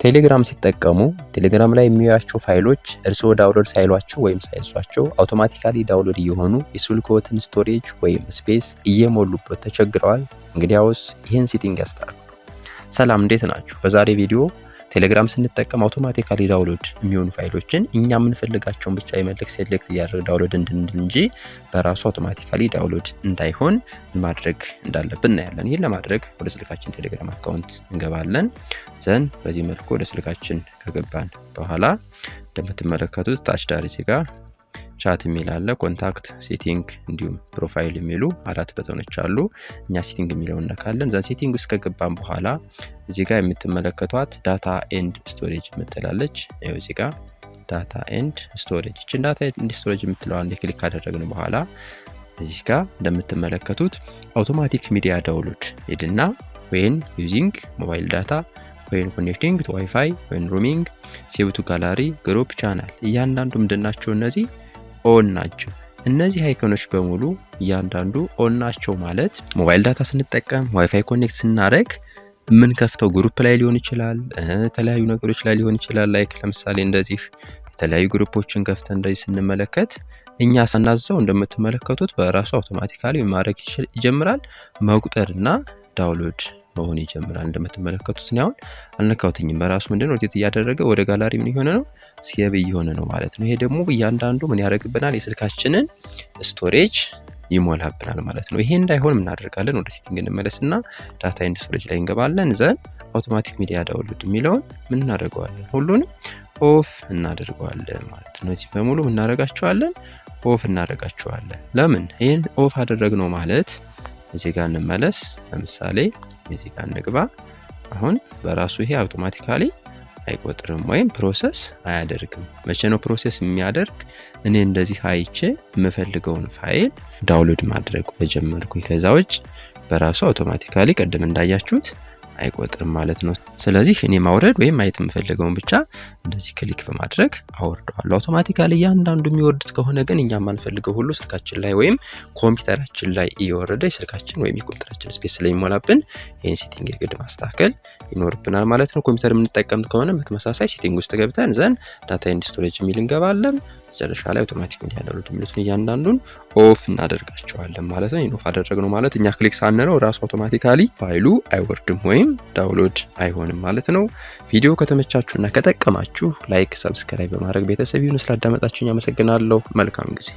ቴሌግራም ሲጠቀሙ ቴሌግራም ላይ የሚያዩአቸው ፋይሎች እርስዎ ዳውንሎድ ሳይሏቸው ወይም ሳይዟቸው አውቶማቲካሊ ዳውንሎድ እየሆኑ የስልክዎትን ስቶሬጅ ወይም ስፔስ እየሞሉበት ተቸግረዋል? እንግዲያውስ ይህን ሴቲንግ ያስተካክሉ። ሰላም እንዴት ናችሁ? በዛሬ ቪዲዮ ቴሌግራም ስንጠቀም አውቶማቲካሊ ዳውንሎድ የሚሆኑ ፋይሎችን እኛ የምንፈልጋቸውን ብቻ የመልክ ሴሌክት እያደረግን ዳውንሎድ እንድንል እንጂ በራሱ አውቶማቲካሊ ዳውንሎድ እንዳይሆን ማድረግ እንዳለብን እናያለን። ይህን ለማድረግ ወደ ስልካችን ቴሌግራም አካውንት እንገባለን። ዘን በዚህ መልኩ ወደ ስልካችን ከገባን በኋላ እንደምትመለከቱት ታች ዳር እዚህ ጋር ቻት የሚል አለ፣ ኮንታክት፣ ሴቲንግ እንዲሁም ፕሮፋይል የሚሉ አራት በተኖች አሉ። እኛ ሴቲንግ የሚለውን ነካለን። ዘን ሴቲንግ ውስጥ ከገባን በኋላ እዚህ ጋር የምትመለከቷት ዳታ ኤንድ ስቶሬጅ የምትላለች። ይኸው እዚህ ጋር ዳታ ኤንድ ስቶሬጅ። እቺን ዳታ ኤንድ ስቶሬጅ የምትለው አንዴ ክሊክ ካደረግን በኋላ እዚህ ጋር እንደምትመለከቱት አውቶማቲክ ሚዲያ ዳውንሎድ ሄድና ወይን ዩዚንግ ሞባይል ዳታ ወይን ኮኔክቲንግ ቱ ዋይፋይ ወይን ሩሚንግ ሴቭ ቱ ጋላሪ ግሩፕ ቻናል እያንዳንዱ ምንድናቸው? እነዚህ ኦን ናቸው። እነዚህ አይኮኖች በሙሉ እያንዳንዱ ኦን ናቸው ማለት ሞባይል ዳታ ስንጠቀም ዋይፋይ ኮኔክት ስናደርግ የምንከፍተው ግሩፕ ላይ ሊሆን ይችላል፣ የተለያዩ ነገሮች ላይ ሊሆን ይችላል። ላይክ ለምሳሌ እንደዚህ የተለያዩ ግሩፖችን ከፍተን እንደዚህ ስንመለከት እኛ ሳናዘው እንደምትመለከቱት በራሱ አውቶማቲካሊ ማድረግ ይጀምራል፣ መቁጠርና ዳውንሎድ መሆን ይጀምራል። እንደምትመለከቱት ነው። አሁን አልነካውትኝም። በራሱ ምንድነው ሮቴት እያደረገ ወደ ጋላሪ ምን ይሆነ ነው ሴቭ እየሆነ ነው ማለት ነው። ይሄ ደግሞ እያንዳንዱ ምን ያደርግብናል? የስልካችንን ስቶሬጅ ይሞላብናል ማለት ነው። ይሄ እንዳይሆን ምን እናደርጋለን? ወደ ሴቲንግ እንመለስና ዳታ ኤንድ ስቶሬጅ ላይ እንገባለን። ዘን አውቶማቲክ ሚዲያ ዳውንሎድ የሚለውን ምን እናደርገዋለን? ሁሉንም ኦፍ እናደርገዋለን ማለት ነው። እዚህ በሙሉ ምን እናደርጋቸዋለን? ኦፍ እናደርጋቸዋለን። ለምን ይሄን ኦፍ አደረግነው ማለት እዚህ ጋር እንመለስ። ለምሳሌ እዚህ ጋር እንግባ። አሁን በራሱ ይሄ አውቶማቲካሊ አይቆጥርም ወይም ፕሮሰስ አያደርግም። መቼ ነው ፕሮሰስ የሚያደርግ? እኔ እንደዚህ አይቼ የምፈልገውን ፋይል ዳውንሎድ ማድረግ በጀመርኩኝ። ከዛ ውጭ በራሱ አውቶማቲካሊ ቀደም እንዳያችሁት አይቆጥርም ማለት ነው። ስለዚህ እኔ ማውረድ ወይም ማየት የምፈልገውን ብቻ እንደዚህ ክሊክ በማድረግ አወርደዋለሁ። አውቶማቲካሊ እያንዳንዱ የሚወርዱት ከሆነ ግን እኛ የማንፈልገው ሁሉ ስልካችን ላይ ወይም ኮምፒውተራችን ላይ እየወረደ ስልካችን ወይም የኮምፒውተራችን ስፔስ ስለሚሞላብን ይህን ሴቲንግ የግድ ማስተካከል ይኖርብናል ማለት ነው። ኮምፒውተር የምንጠቀም ከሆነ በተመሳሳይ ሴቲንግ ውስጥ ገብተን ዘን ዳታ ኤንድ ስቶሬጅ የሚል እንገባለን። መጨረሻ ላይ አውቶማቲክ ሚዲያ ዳውንሎድ የሚሉትን እያንዳንዱን ኦፍ እናደርጋቸዋለን ማለት ነው። ኦፍ አደረግነው ማለት እኛ ክሊክ ሳንለው ራሱ አውቶማቲካሊ ፋይሉ አይወርድም ወይም ዳውንሎድ አይሆንም ማለት ነው። ቪዲዮ ከተመቻችሁና ከጠቀማችሁ ላይክ፣ ሰብስክራይብ በማድረግ ቤተሰብ ይሁኑ። ስላዳመጣችሁኝ አመሰግናለሁ። መልካም ጊዜ